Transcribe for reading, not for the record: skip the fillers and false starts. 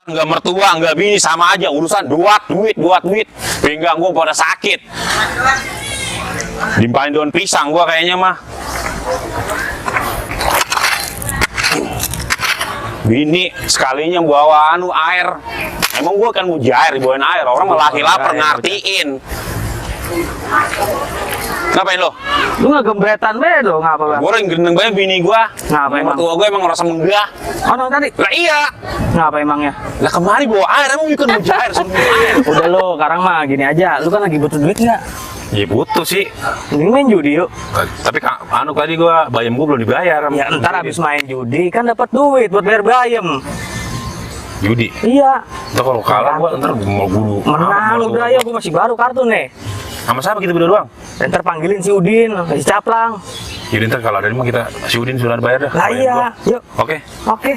Nggak mertua, nggak bini, sama aja urusan buat duit. Pinggang gua pada sakit. Dimpain daun pisang gua kayaknya mah. Bini sekalinya bawa air. Emang gua kan mujair dibawain air, orang malah lapar ngartiin. Ngapain lo? Lu nggak gembretan be lo, ngapa bang? Gua yang gendeng banget bini gua. Ngapa emang? Mertua gua emang ngerasa menggah. Oh no, tadi? Lah iya. Ngapa emangnya? Lah kemari bawa air, emang bukan mujair suruh bawa air. Udah lo, sekarang mah gini aja. Lu kan lagi butuh duit nggak? Ya butuh sih. Mending main judi yuk. Tapi tadi gua bayam gua belum dibayar. Ya ntar abis main judi kan dapat duit buat bayar bayam. Judi. Iya. Ntar kalau kalah gua ntar mau guru. Menang udah ya, gua masih baru kartu nih. Sama siapa kita berdua doang? Dan ntar panggilin si Udin, si Caplang. Jadi ntar kalau ada mah kita si Udin sudah bayar dah. Lah Bayar iya, gua. yuk. Oke. Oke.